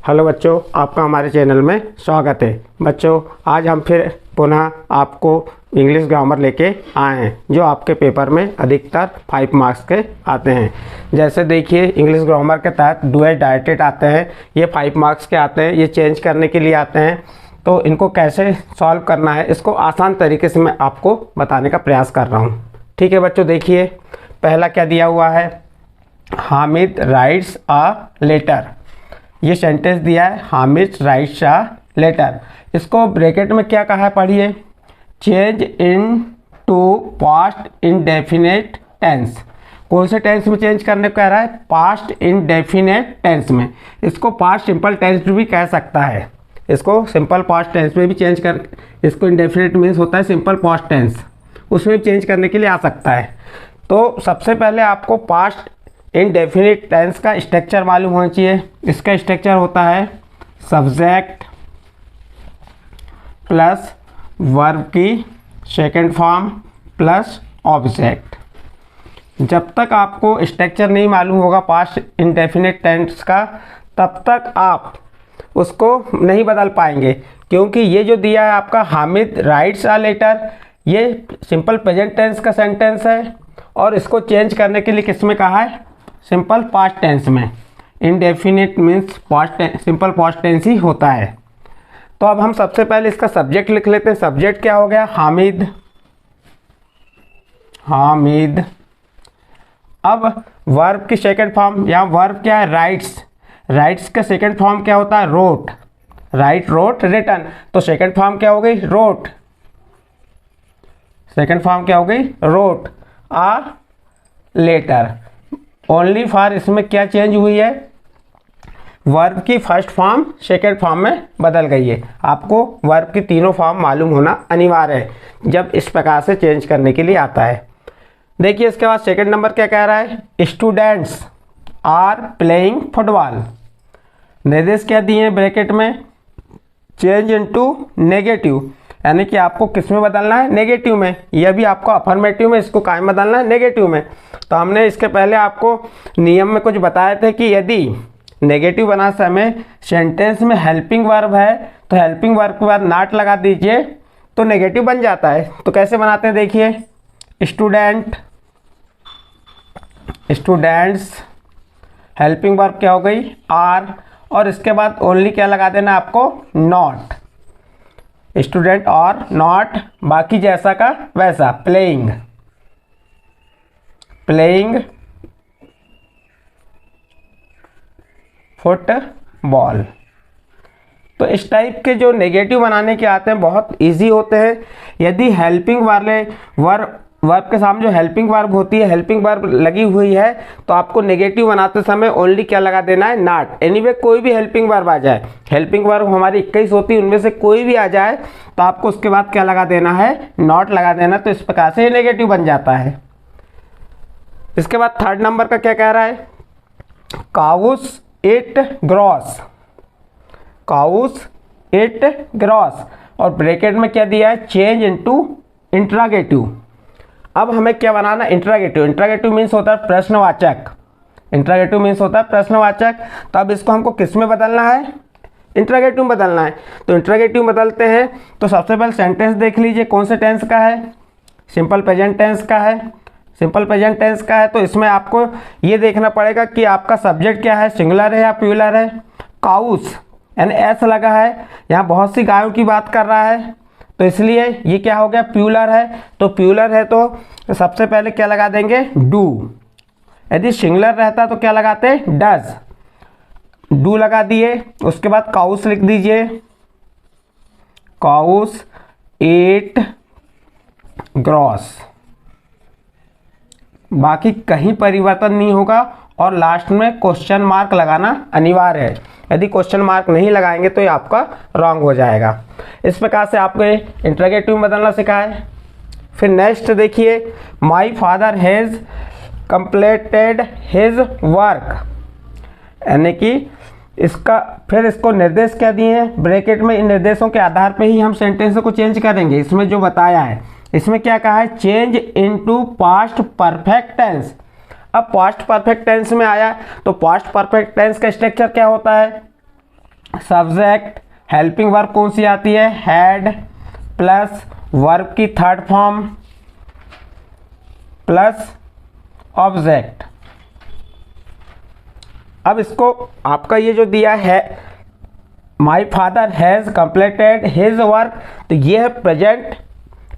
Hello बच्चों, आपका हमारे चैनल में स्वागत है। बच्चों, आज हम फिर पुनः आपको इंग्लिश ग्रामर लेके आए हैं जो आपके पेपर में अधिकतर 5 मार्क्स के आते हैं। जैसे देखिए, इंग्लिश ग्रामर के तहत डू एज डायरेक्टेड आते हैं, ये 5 मार्क्स के आते हैं। ये चेंज करने के लिए आते हैं, तो इनको कैसे सॉल्व करना है इसको आसान तरीके से मैं आपको बताने का प्रयास कर रहा हूँ। ठीक है बच्चों, देखिए पहला क्या दिया हुआ है, हामिद राइट्स अ लेटर। ये सेंटेंस दिया है, हामिद राइट्स अ लेटर। इसको ब्रैकेट में क्या कहा है, पढ़िए, change in to past indefinite tense. कौन से टेंस में चेंज करने को कह रहा है, पास्ट इंडेफिनिट टेंस में। इसको पास्ट सिंपल टेंस भी कह सकता है, इसको सिंपल पास्ट टेंस में भी चेंज कर, इसको इंडेफिनिट मीन्स होता है सिंपल पास्ट टेंस, उसमें चेंज करने के लिए आ सकता है। तो सबसे पहले आपको पास्ट इनडेफिनिट टेंस का स्ट्रक्चर मालूम होना चाहिए। इसका स्ट्रक्चर होता है सब्जेक्ट प्लस वर्ब की सेकंड फॉर्म प्लस ऑब्जेक्ट। जब तक आपको स्ट्रक्चर नहीं मालूम होगा पास्ट इनडेफिनिट टेंस का, तब तक आप उसको नहीं बदल पाएंगे, क्योंकि ये जो दिया है आपका हामिद राइट्स अ लेटर, ये सिंपल प्रेजेंट टेंस का सेंटेंस है और इसको चेंज करने के लिए किस में कहा है, सिंपल पास्ट टेंस में। Indefinite means past, simple past tense ही होता है। तो अब हम सबसे पहले इसका सब्जेक्ट लिख लेते हैं। सब्जेक्ट क्या हो गया, हामिद, हामिद। अब वर्ब की सेकंड फॉर्म, यहाँ वर्ब क्या है, राइट्स। राइट्स का सेकंड फॉर्म क्या होता है, रोट। Write, wrote, written. तो सेकंड फॉर्म क्या हो गई, रोट। सेकंड फॉर्म क्या हो गई, wrote a letter. Only for इसमें क्या चेंज हुई है, वर्ब की फर्स्ट फॉर्म सेकंड फॉर्म में बदल गई है। आपको वर्ब की तीनों फॉर्म मालूम होना अनिवार्य है जब इस प्रकार से चेंज करने के लिए आता है। देखिए इसके बाद सेकंड नंबर क्या कह रहा है, स्टूडेंट्स आर प्लेइंग फुटबॉल। निर्देश क्या दिए हैं ब्रैकेट में, चेंज इनटू नेगेटिव, यानी कि आपको किस में बदलना है, नेगेटिव में। यह भी आपको अफर्मेटिव में, इसको कायम बदलना है नेगेटिव में। तो हमने इसके पहले आपको नियम में कुछ बताए थे कि यदि नेगेटिव बना समय सेंटेंस में हेल्पिंग वर्ब है तो हेल्पिंग वर्ब के बाद नॉट लगा दीजिए तो नेगेटिव बन जाता है। तो कैसे बनाते हैं, देखिए, स्टूडेंट, स्टूडेंट्स, हेल्पिंग वर्ब क्या हो गई, आर, और इसके बाद ओनली क्या लगा देना आपको, नॉट। स्टूडेंट और नॉट, बाकी जैसा का वैसा, प्लेइंग, प्लेइंग फुटबॉल। तो इस टाइप के जो नेगेटिव बनाने के आते हैं बहुत इजी होते हैं। यदि हेल्पिंग वाले वर्ब के सामने जो हेल्पिंग वर्ब होती है, हेल्पिंग वर्ब लगी हुई है, तो आपको नेगेटिव बनाते समय ओनली क्या लगा देना है, नॉट। एनीवे कोई भी हेल्पिंग वर्ब आ जाए, हेल्पिंग वर्ब हमारी 21 होती है, उनमें से कोई भी आ जाए तो आपको उसके बाद क्या लगा देना है, नॉट लगा देना। तो इस प्रकार से नेगेटिव बन जाता है। इसके बाद थर्ड नंबर का क्या कह रहा है, cows it gross, cows it gross, और ब्रैकेट में क्या दिया है, चेंज इनटू इंट्रागेटिव। अब हमें क्या बनाना, इंट्रागेटिव। इंट्रागेटिव मीन्स होता है प्रश्नवाचक, इंट्रागेटिव मीन्स होता है प्रश्नवाचक। तो अब इसको हमको किस में बदलना है, इंट्रागेटिव में बदलना है। तो इंट्रागेटिव बदलते हैं तो सबसे पहले सेंटेंस देख लीजिए कौन से टेंस का है, सिंपल प्रेजेंट टेंस का है। सिंपल प्रेजेंट टेंस का है तो इसमें आपको ये देखना पड़ेगा कि आपका सब्जेक्ट क्या है, सिंगुलर है या प्लूरल है। काउस यानी एस लगा है, यहाँ बहुत सी गायों की बात कर रहा है, तो इसलिए ये क्या हो गया, प्लूरल है। तो प्लूरल है तो सबसे पहले क्या लगा देंगे, डू। यदि सिंगुलर रहता तो क्या लगाते, डज। डू लगा दिए, उसके बाद काउस लिख दीजिए, काउस एट ग्रॉस। बाकी कहीं परिवर्तन नहीं होगा और लास्ट में क्वेश्चन मार्क लगाना अनिवार्य है। यदि क्वेश्चन मार्क नहीं लगाएंगे तो ये आपका रॉन्ग हो जाएगा। इस प्रकार से आपको इंट्रोगेटिव में बदलना सिखाया है। फिर नेक्स्ट देखिए, my father has completed his work, यानी कि इसका फिर इसको निर्देश क्या दिए हैं ब्रैकेट में। इन निर्देशों के आधार पे ही हम सेंटेंस को चेंज करेंगे। इसमें जो बताया है, इसमें क्या कहा है, change into past perfect tense. अब पास्ट परफेक्ट टेंस में आया तो पास्ट परफेक्ट टेंस का स्ट्रक्चर क्या होता है, सब्जेक्ट, हेल्पिंग वर्ब कौन सी आती है, हैड, प्लस वर्ब की थर्ड फॉर्म प्लस ऑब्जेक्ट। अब इसको आपका ये जो दिया है my father has completed his work, तो ये है प्रेजेंट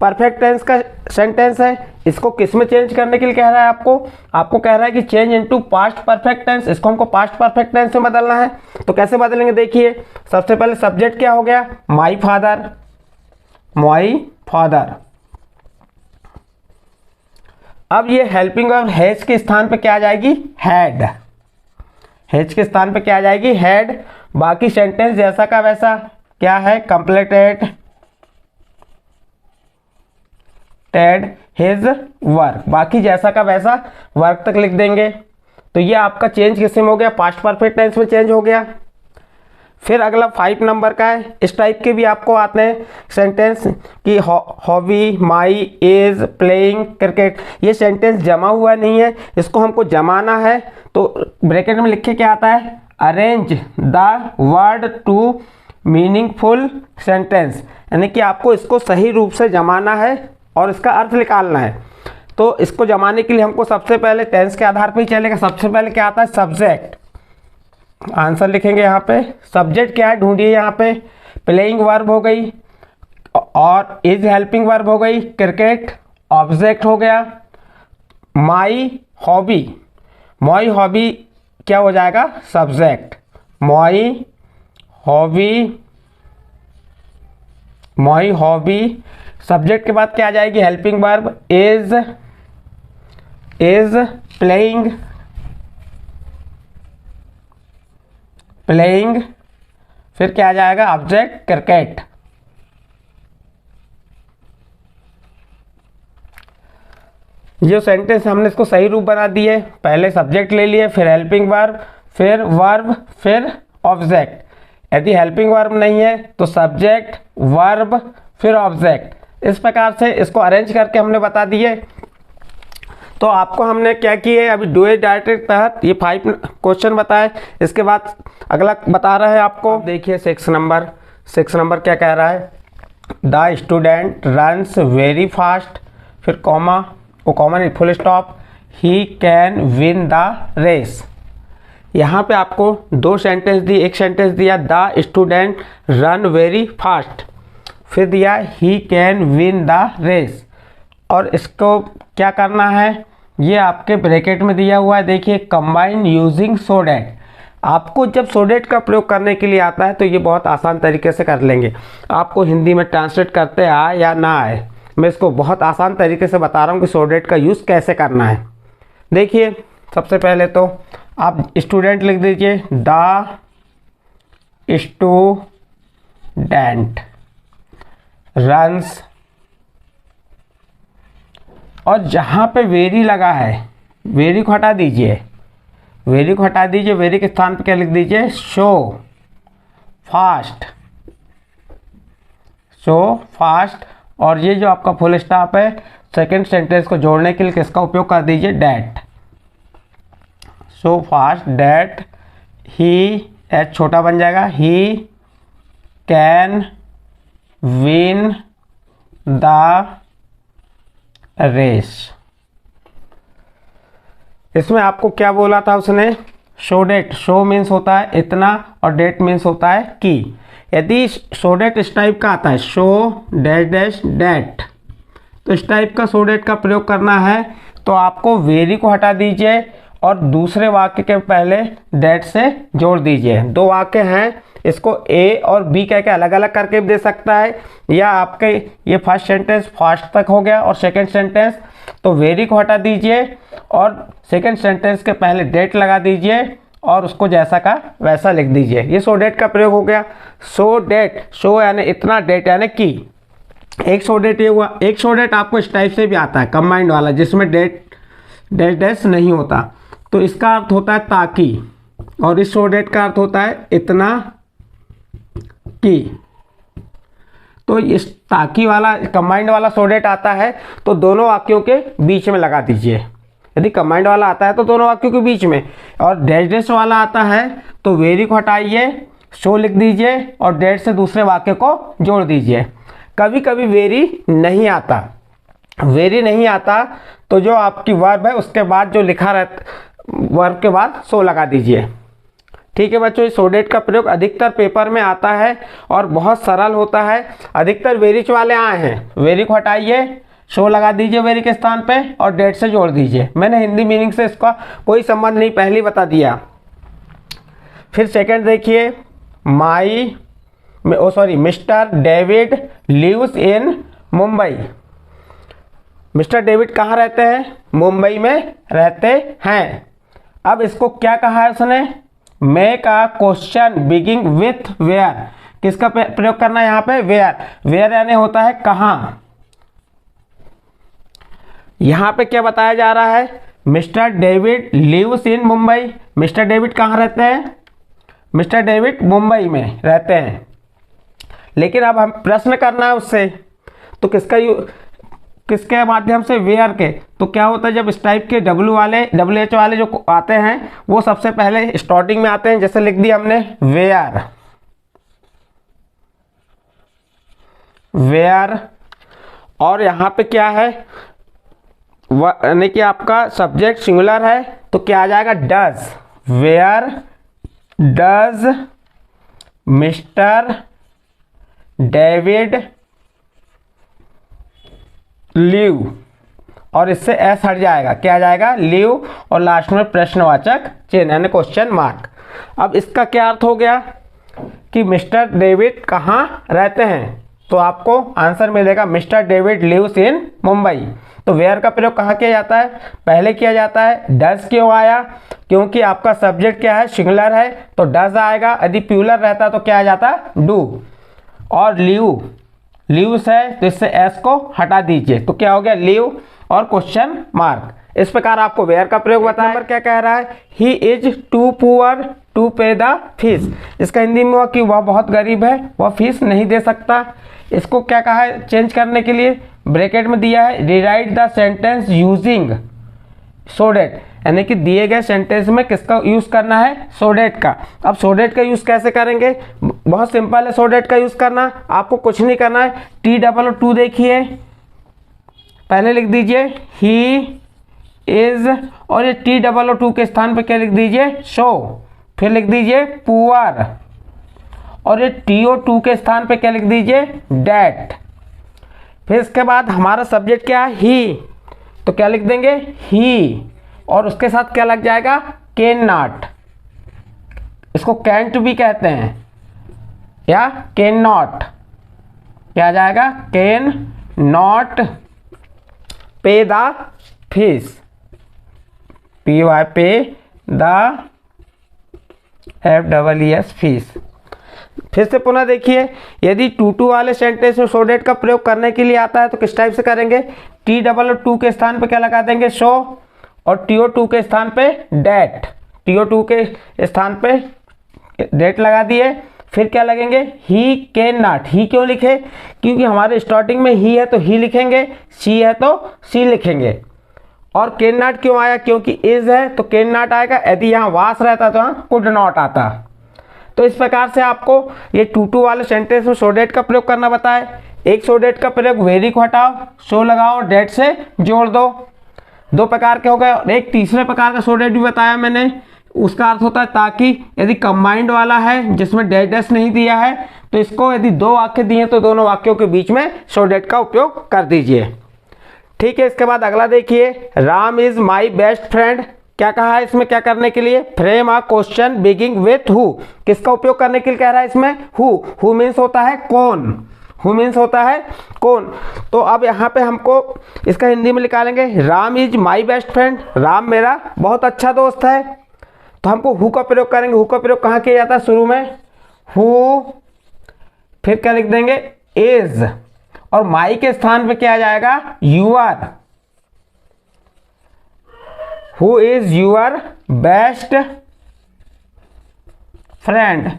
परफेक्ट टेंस का सेंटेंस है। इसको किस में चेंज करने के लिए कह रहा है आपको कह रहा है कि change into past perfect tense. इसको हमको पास्ट परफेक्ट टेंस में बदलना है। तो कैसे बदलेंगे, देखिए सबसे पहले सब्जेक्ट क्या हो गया, माई फादर, माई फादर। अब ये हेल्पिंग वर्ब हैज के स्थान पे क्या आ जाएगी, हैड। हैज के स्थान पे क्या आ जाएगी, हैड। बाकी सेंटेंस जैसा का वैसा क्या है, कंप्लीटेड हिज वर्क, बाकी जैसा का वैसा वर्क तक लिख देंगे। तो ये आपका चेंज किस में हो गया, पास्ट परफेक्ट टेंस में चेंज हो गया। फिर अगला 5 नंबर का है, इस टाइप के भी आपको आते हैं सेंटेंस कि hobby, my, is, playing cricket. ये सेंटेंस जमा हुआ नहीं है, इसको हमको जमाना है। तो ब्रैकेट में लिख के क्या आता है, arrange the word to meaningful sentence, यानी कि आपको इसको सही रूप से जमाना है और इसका अर्थ निकालना है। तो इसको जमाने के लिए हमको सबसे पहले टेंस के आधार पर ही चलेगा। सबसे पहले क्या आता है, सब्जेक्ट। आंसर लिखेंगे यहाँ पे, सब्जेक्ट क्या है ढूंढिए यहाँ पे, प्लेइंग वर्ब हो गई और इज हेल्पिंग वर्ब हो गई, क्रिकेट ऑब्जेक्ट हो गया, माई हॉबी, माई हॉबी क्या हो जाएगा, subject, my hobby, my hobby. Subject के बाद क्या आ जाएगी, helping verb, is playing, playing. फिर क्या आ जाएगा, ऑब्जेक्ट क्रिकेट। जो सेंटेंस हमने इसको सही रूप बना दिए, पहले सब्जेक्ट ले लिए, फिर हेल्पिंग वर्ब, फिर वर्ब, फिर ऑब्जेक्ट। यदि हेल्पिंग वर्ब नहीं है तो सब्जेक्ट, वर्ब, फिर ऑब्जेक्ट। इस प्रकार से इसको अरेंज करके हमने बता दिए। तो आपको हमने क्या किए, अभी डू इट डायरेक्ट के तहत ये 5 क्वेश्चन बताए। इसके बाद अगला बता रहे हैं आपको, देखिए 6 नंबर क्या कह रहा है, the student runs very fast, फिर कॉमा, वो कॉमा नहीं, full stop, he can win the race. यहाँ पे आपको 2 सेंटेंस दी, एक सेंटेंस दिया the student run very fast, फिर दिया he can win the race. और इसको क्या करना है, ये आपके ब्रैकेट में दिया हुआ है, देखिए कंबाइन यूजिंग सो डैट। आपको जब सो डैट का प्रयोग करने के लिए आता है तो ये बहुत आसान तरीके से कर लेंगे। आपको हिंदी में ट्रांसलेट करते आए या ना आए, मैं इसको बहुत आसान तरीके से बता रहा हूँ कि सो डैट का यूज़ कैसे करना है। देखिए सबसे पहले तो आप स्टूडेंट लिख दीजिए, द स्टूडेंट रन्स, और जहाँ पे वेरी लगा है वेरी को हटा दीजिए, वेरी को हटा दीजिए, वेरी के स्थान पे क्या लिख दीजिए, शो फास्ट, शो फास्ट। और ये जो आपका फुल स्टॉप है सेकंड सेंटेंस को जोड़ने के लिए किसका उपयोग कर दीजिए, that, so fast that he, H छोटा बन जाएगा, he can win the race. इसमें आपको क्या बोला था उसने, शो डेट, शो मीन्स होता है इतना और डेट मीन्स होता है कि। यदि शो डेट इस टाइप का आता है, शो डैश डैश डेट, तो इस टाइप का शो डेट का प्रयोग करना है तो आपको वेरी को हटा दीजिए और दूसरे वाक्य के पहले डेट से जोड़ दीजिए। 2 वाक्य हैं, इसको ए और बी कह के अलग अलग करके भी दे सकता है, या आपके ये फर्स्ट सेंटेंस फास्ट तक हो गया और सेकंड सेंटेंस, तो वेरी को हटा दीजिए और सेकंड सेंटेंस के पहले डेट लगा दीजिए और उसको जैसा का वैसा लिख दीजिए। ये सो डेट का प्रयोग हो गया। सो डेट, शो यानी इतना, डेट यानी कि। एक सो डेट ये हुआ। एक सो डेट आपको इस टाइप से भी आता है, कंबाइंड वाला, जिसमें डेट डैश डैश नहीं होता। तो इसका अर्थ होता है ताकि, और इस सो डेट का अर्थ होता है इतना कि। तो इस ताकि वाला कंबाइंड वाला सो डेट आता है तो दोनों वाक्यों के बीच में लगा दीजिए। यदि कंबाइंड वाला आता है तो दोनों वाक्यों के बीच में, और डैश डैश वाला आता है तो वेरी को हटाइए, शो लिख दीजिए और डेट से दूसरे वाक्य को जोड़ दीजिए। कभी कभी वेरी नहीं आता, वेरी नहीं आता तो जो आपकी वर्ब है उसके बाद जो लिखा रहता वर्ब के बाद शो लगा दीजिए। ठीक है बच्चों, सो डेट का प्रयोग अधिकतर पेपर में आता है और बहुत सरल होता है। अधिकतर वेरिच वाले आए हैं, वेरी को हटाइए, शो लगा दीजिए वेरी के स्थान पे और डेट से जोड़ दीजिए। मैंने हिंदी मीनिंग से इसका कोई संबंध नहीं पहले बता दिया। फिर सेकंड देखिए, Mister David lives in Mumbai. Mister David कहाँ रहते हैं? मुंबई में रहते हैं। अब इसको क्या कहा है उसने? Make a question beginning with where. किसका प्रयोग करना है यहाँ पे? वेयर। वेयर यानी होता है कहाँ। यहाँ पे क्या बताया जा रहा है? Mister David lives in Mumbai. Mister David कहाँ रहते हैं? मिस्टर डेविड मुंबई में रहते हैं। लेकिन अब हम प्रश्न करना है उससे, तो किसके माध्यम से? वेयर के। तो क्या होता है जब इस टाइप के WH वाले जो आते हैं वो सबसे पहले स्टार्टिंग में आते हैं। जैसे लिख दिया हमने वेयर, वेयर, और यहाँ पे क्या है यानी कि आपका सब्जेक्ट सिंगुलर है तो क्या आ जाएगा? Does. Where does Mister David live, और इससे एस हट जाएगा, क्या आ जाएगा? लिव, और लास्ट में प्रश्नवाचक चिन्ह यानी क्वेश्चन मार्क। अब इसका क्या अर्थ हो गया कि मिस्टर डेविड कहाँ रहते हैं? तो आपको आंसर मिलेगा Mister David lives in Mumbai. तो वेयर का प्रयोग कहाँ किया जाता है? पहले किया जाता है। डज क्यों आया? क्योंकि आपका सब्जेक्ट क्या है? सिंगुलर है तो डज आएगा। यदि प्लूरल रहता तो क्या आ जाता? डू। और लीव्स है तो इससे एस को हटा दीजिए तो क्या हो गया? लीव और क्वेश्चन मार्क। इस प्रकार आपको वेयर का प्रयोग बताया। नंबर क्या कह रहा है? He is too poor to pay the fees. इसका हिंदी में हुआ कि वह बहुत गरीब है, वह फीस नहीं दे सकता। इसको क्या कहा है चेंज करने के लिए? ब्रैकेट में दिया है rewrite the sentence using so that, यानी कि दिए गए सेंटेंस में किसका यूज करना है? सो डेट का। अब सो डेट का यूज कैसे करेंगे? बहुत सिंपल है सो डेट का यूज करना, आपको कुछ नहीं करना है। T-O-O देखिए, पहले लिख दीजिए ही इज, और ये T-O-O के स्थान पे क्या लिख दीजिए? शो। फिर लिख दीजिए पुअर, और ये T-O-2 के स्थान पे क्या लिख दीजिए? डेट। फिर इसके बाद हमारा सब्जेक्ट क्या है? ही, तो क्या लिख देंगे? ही, और उसके साथ क्या लग जाएगा? Can not. इसको कैंट भी कहते हैं या कैन नॉट। क्या आ जाएगा? कैन नॉट पे द फीस, PY पे द FEES फीस। फिर से पुनः देखिए, यदि टू वाले सेंटेंस में सो डेट का प्रयोग करने के लिए आता है तो किस टाइप से करेंगे? T-O-2 के स्थान पे क्या लगा देंगे? शो, और T-O-2 के स्थान पे डेट। T-O-2 के स्थान पे डेट लगा दिए। फिर क्या लगेंगे? He can not. ही क्यों लिखे? क्योंकि हमारे स्टार्टिंग में ही है तो ही लिखेंगे, सी है तो सी लिखेंगे। और कैन नॉट क्यों आया? क्योंकि इज है तो कैन नॉट आएगा। यदि यहाँ वास रहता तो यहाँ कुड नॉट आता। तो इस प्रकार से आपको ये टू वाले सेंटेंस में सो डेट का प्रयोग करना बताए। एक सो डेट का प्रयोग वेरी को हटाओ, शो लगाओ, डेट से जोड़ दो। दो प्रकार के हो गए। और एक तीसरे प्रकार का सो डेट भी बताया मैंने, उसका अर्थ होता है ताकि यदि कंबाइंड वाला है जिसमें डेट डैश नहीं दिया है तो इसको यदि दो वाक्य दिए तो दोनों वाक्यों के बीच में सो डेट का उपयोग कर दीजिए। ठीक है, इसके बाद अगला देखिए, Ram is my best friend. क्या कहा है इसमें? क्या करने के लिए? Frame a question beginning with who. किसका उपयोग करने के लिए कह रहा है इसमें? हु मीन्स होता है कौन। हु मीन्स होता है कौन। तो अब यहाँ पे हमको इसका हिंदी में निकालेंगे, Ram is my best friend. Ram मेरा बहुत अच्छा दोस्त है। तो हमको हु का प्रयोग करेंगे। हु का प्रयोग कहाँ किया जाता है? शुरू में हु, फिर क्या लिख देंगे? इज, और माई के स्थान पे क्या आ जाएगा? Your. Who is your best friend,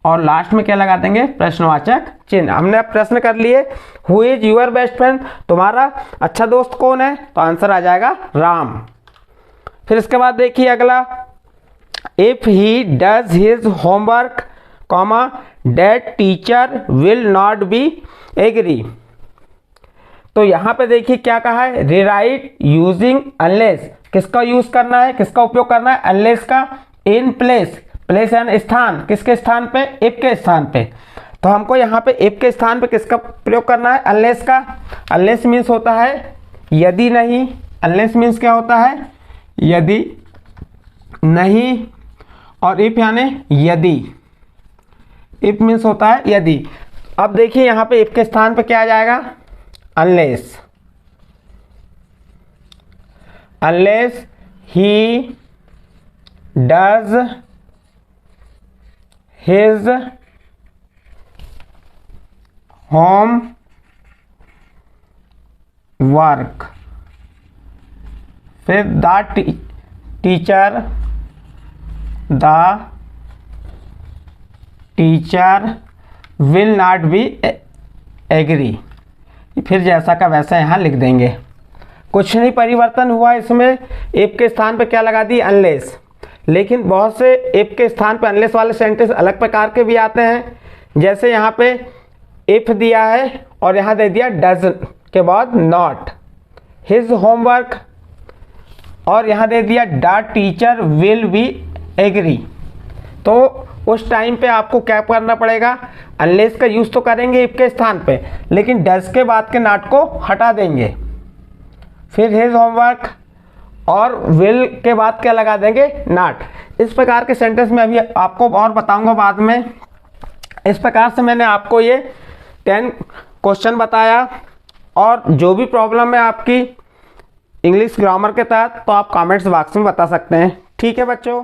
और लास्ट में क्या लगा देंगे? प्रश्नवाचक चिन्ह। हमने अब प्रश्न कर लिए, who is your best friend, तुम्हारा अच्छा दोस्त कौन है? तो आंसर आ जाएगा राम। फिर इसके बाद देखिए अगला, if he does his homework comma that teacher will not be agree. तो यहाँ पे देखिए क्या कहा है, रिराइट यूजिंग अनलेस। किसका यूज करना है, किसका उपयोग करना है, अनलेस का। इन प्लेस, प्लेस यानी स्थान, किसके स्थान पे, इफ के स्थान पे। तो हमको यहाँ पे इफ के स्थान पे किसका प्रयोग करना है, अनलेस का। अनलेस मीन्स होता है यदि नहीं, अनलेस मीन्स क्या होता है, यदि नहीं, और इफ यानी यदि। इफ मीन्स होता है यदि। अब देखिए यहाँ पे इफ के स्थान पे क्या आ जाएगा, unless. Unless he does his homework, फिर the teacher will not be agree. फिर जैसा का वैसा यहाँ लिख देंगे, कुछ नहीं परिवर्तन हुआ इसमें। इफ के स्थान पे क्या लगा दी, अनलेस। लेकिन बहुत से इफ के स्थान पे अनलेस वाले सेंटेंस अलग प्रकार के भी आते हैं। जैसे यहाँ पे इफ दिया है और यहाँ दे दिया डज के बाद नॉट, हिज होमवर्क, और यहाँ दे दिया the teacher will be agree. तो उस टाइम पे आपको क्या करना पड़ेगा, अनलेस का यूज़ तो करेंगे इफ के स्थान पे, लेकिन डज के बाद के नॉट को हटा देंगे। फिर हिज होमवर्क और विल के बाद क्या लगा देंगे, नॉट। इस प्रकार के सेंटेंस में अभी आपको और बताऊंगा बाद में। इस प्रकार से मैंने आपको ये 10 क्वेश्चन बताया, और जो भी प्रॉब्लम है आपकी इंग्लिश ग्रामर के तहत तो आप कमेंट्स बॉक्स में बता सकते हैं। ठीक है बच्चों।